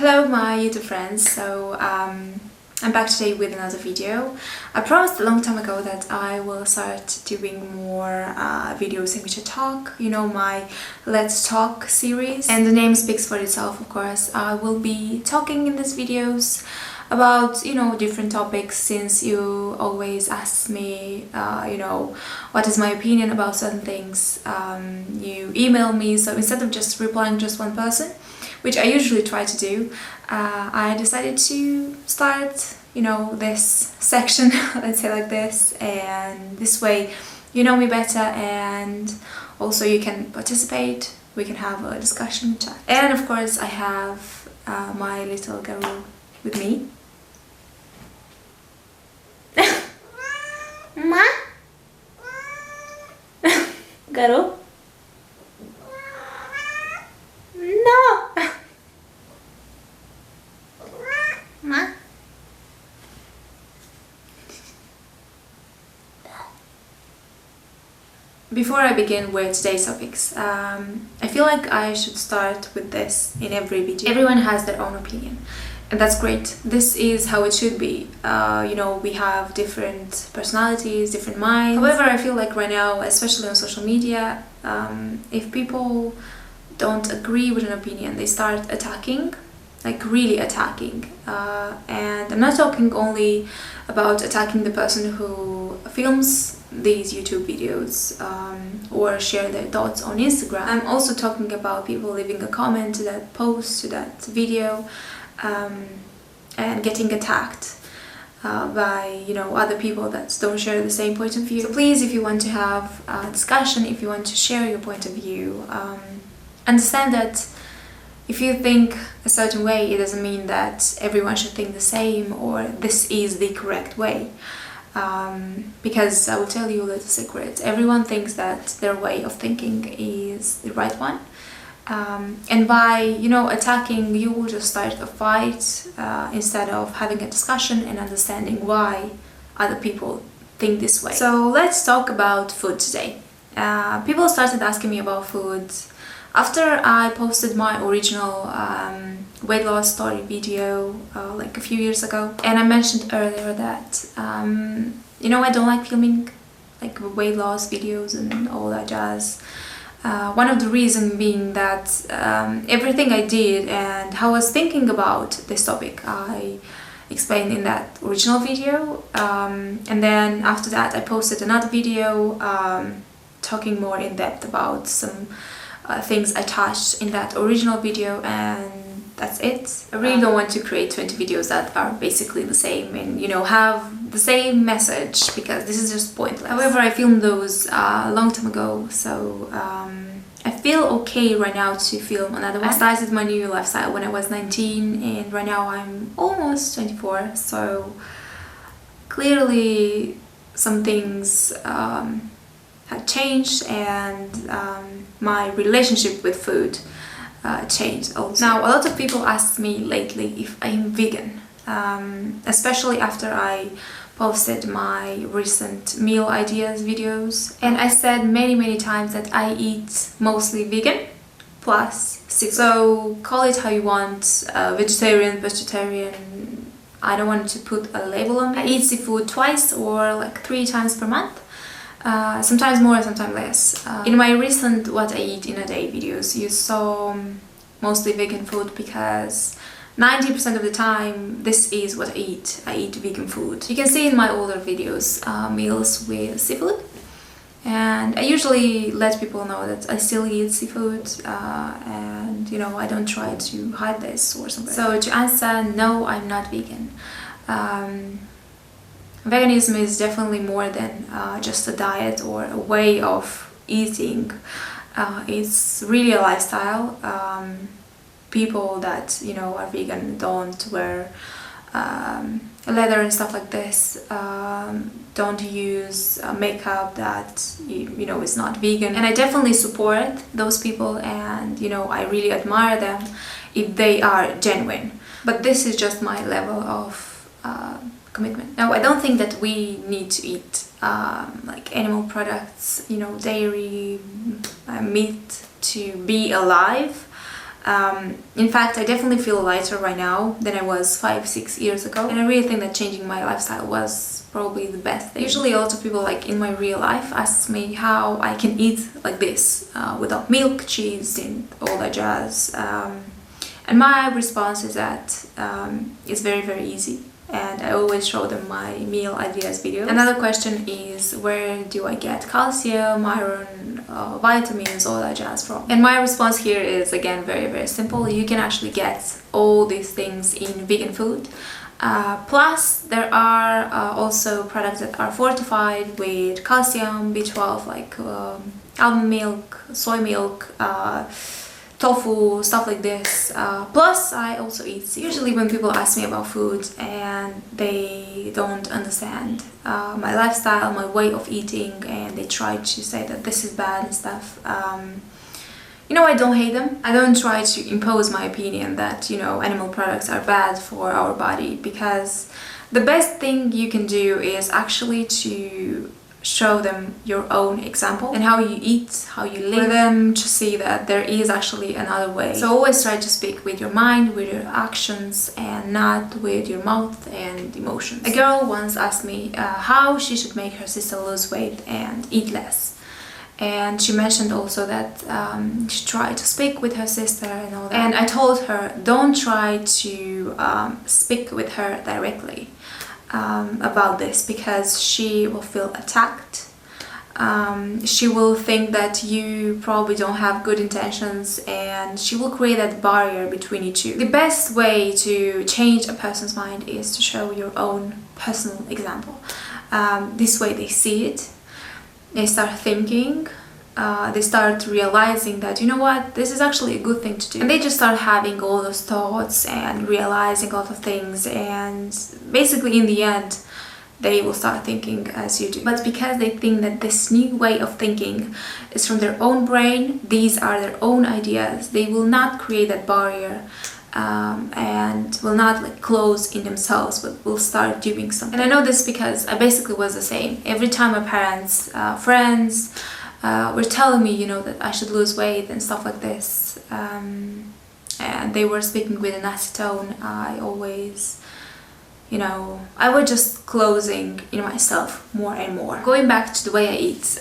Hello my YouTube friends, I'm back today with another video. I promised a long time ago that I will start doing more videos in which I talk, my Let's Talk series. And the name speaks for itself, of course. I will be talking in these videos about, different topics, since you always ask me, what is my opinion about certain things. You email me, so instead of just replying just one person, which I usually try to do, I decided to start, this section, let's say like this, and this way you know me better, and also you can participate, we can have a discussion chat. And of course I have my little girl with me. Ma? Garo? No! Ma? Before I begin with today's topics, I feel like I should start with this in every video. Everyone has their own opinion, and that's great. This is how it should be. We have different personalities, different minds. However, I feel like right now, especially on social media, if people don't agree with an opinion, they start attacking, like really attacking. And I'm not talking only about attacking the person who films these YouTube videos or share their thoughts on Instagram. I'm also talking about people leaving a comment to that post, to that video, and getting attacked by other people that don't share the same point of view. So please, if you want to have a discussion, if you want to share your point of view, understand that if you think a certain way, it doesn't mean that everyone should think the same or this is the correct way. Because I will tell you a little secret. Everyone thinks that their way of thinking is the right one. And by, attacking, you will just start a fight instead of having a discussion and understanding why other people think this way. So let's talk about food today. People started asking me about food after I posted my original weight loss story video like a few years ago. And I mentioned earlier that I don't like filming like weight loss videos and all that jazz. One of the reasons being that everything I did and how I was thinking about this topic I explained in that original video, and then after that I posted another video talking more in depth about some things I touched in that original video, and that's it. I really don't want to create 20 videos that are basically the same and have the same message, because this is just pointless. However, I filmed those a long time ago, so I feel okay right now to film another one. I started my new lifestyle when I was 19, and right now I'm almost 24, so clearly some things had changed, and my relationship with food changed also. Now, a lot of people ask me lately if I'm vegan, especially after I posted my recent meal ideas videos, and I said many times that I eat mostly vegan plus seafood. So call it how you want, vegetarian, I don't want to put a label on it. I eat seafood twice or like 3 times per month. Sometimes more, sometimes less. In my recent What I Eat in a Day videos, you saw mostly vegan food, because 90% of the time this is what I eat. I eat vegan food. You can see in my older videos meals with seafood, and I usually let people know that I still eat seafood, and I don't try to hide this or something. So to answer, no, I'm not vegan. Veganism is definitely more than just a diet or a way of eating. It's really a lifestyle. People that are vegan don't wear leather and stuff like this, don't use makeup that is not vegan, and I definitely support those people, and I really admire them if they are genuine. But this is just my level of commitment. Now, I don't think that we need to eat like animal products, dairy, meat to be alive. In fact, I definitely feel lighter right now than I was 5-6 years ago, and I really think that changing my lifestyle was probably the best thing. Usually a lot of people like in my real life ask me how I can eat like this without milk, cheese and all that jazz, and my response is that it's very easy, and I always show them my meal ideas video. Another question is, where do I get calcium, iron, vitamins, all that jazz from? And my response here is again very simple. You can actually get all these things in vegan food. Plus there are also products that are fortified with calcium, B12, like almond milk, soy milk, tofu, stuff like this. Plus I also eat seafood. Usually when people ask me about food and they don't understand my lifestyle, my way of eating, and they try to say that this is bad and stuff, you know, I don't hate them. I don't try to impose my opinion that, you know, animal products are bad for our body, because the best thing you can do is actually to show them your own example and how you eat, how you live, for them to see that there is actually another way. So always try to speak with your mind, with your actions, and not with your mouth and emotions. A girl once asked me how she should make her sister lose weight and eat less. And she mentioned also that she tried to speak with her sister and all that. And I told her, don't try to speak with her directly about this, because she will feel attacked. She will think that you probably don't have good intentions, and she will create that barrier between you two. The best way to change a person's mind is to show your own personal example. This way they see it. They start thinking, they start realizing that, you know what, this is actually a good thing to do. And they just start having all those thoughts and realizing a lot of things, and basically in the end they will start thinking as you do. But because they think that this new way of thinking is from their own brain, these are their own ideas, they will not create that barrier and will not like close in themselves, but will start doing something. And I know this because I basically was the same. Every time my parents, friends were telling me, you know, that I should lose weight and stuff like this, and they were speaking with a nasty tone, I always, you know, I was just closing in myself more and more. Going back to the way I eat,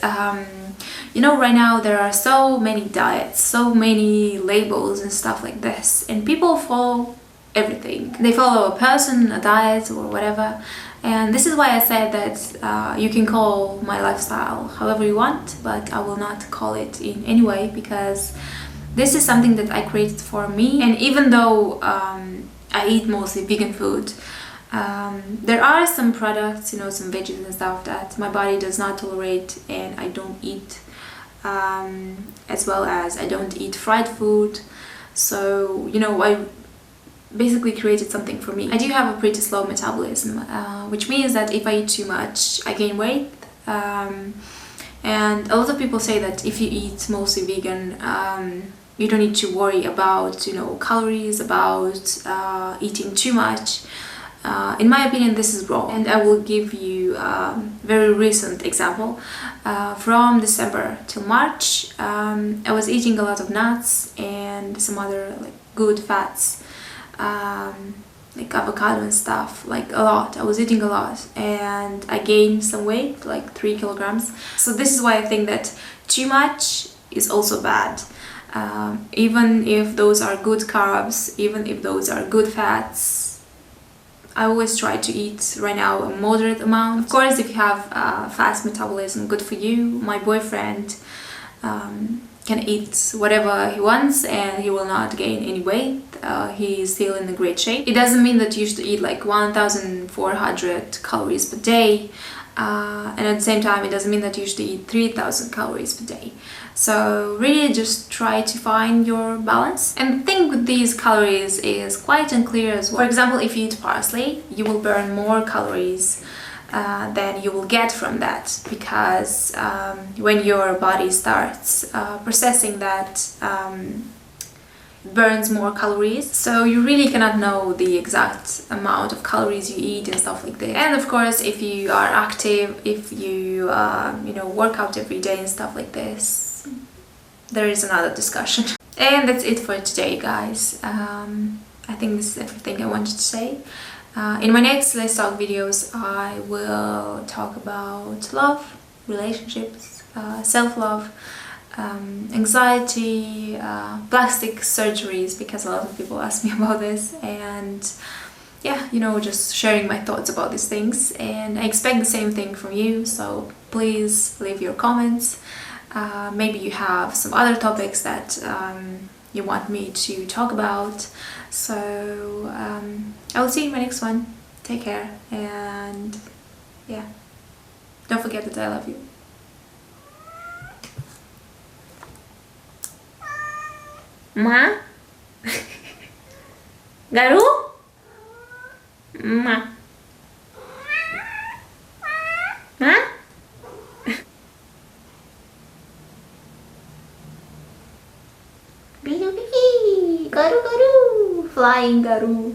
you know, right now there are so many diets, so many labels and stuff like this, and people follow everything. They follow a person, a diet or whatever, and this is why I said that you can call my lifestyle however you want, but I will not call it in any way, because this is something that I created for me. And even though I eat mostly vegan food, there are some products, you know, some veggies and stuff that my body does not tolerate and I don't eat, as well as I don't eat fried food. So, you know, I basically created something for me. I do have a pretty slow metabolism, which means that if I eat too much, I gain weight. And a lot of people say that if you eat mostly vegan, you don't need to worry about, you know, calories, about eating too much. In my opinion, this is wrong, and I will give you a very recent example. From December till March, I was eating a lot of nuts and some other like good fats, like avocado and stuff, like a lot. I was eating a lot, and I gained some weight, like 3 kilograms. So this is why I think that too much is also bad. Even if those are good carbs, even if those are good fats, I always try to eat right now a moderate amount. Of course, if you have fast metabolism, good for you. My boyfriend can eat whatever he wants and he will not gain any weight. He is still in a great shape. It doesn't mean that you should eat like 1,400 calories per day, and at the same time it doesn't mean that you should eat 3,000 calories per day. So really just try to find your balance. And the thing with these calories is quite unclear as well. For example, if you eat parsley, you will burn more calories than you will get from that, because when your body starts processing that, it burns more calories. So you really cannot know the exact amount of calories you eat and stuff like that. And of course, if you are active, if you you know, work out every day and stuff like this, there is another discussion. And that's it for today, guys. I think this is everything I wanted to say. In my next Let's Talk videos, I will talk about love, relationships, self-love, anxiety, plastic surgeries, because a lot of people ask me about this, and yeah, you know, just sharing my thoughts about these things. And I expect the same thing from you, so please leave your comments. Maybe you have some other topics that you want me to talk about. So I will see you in my next one. Take care, and yeah, don't forget that I love you. Ma? Garu? Ma? Ma? Garu, garu, flying garu.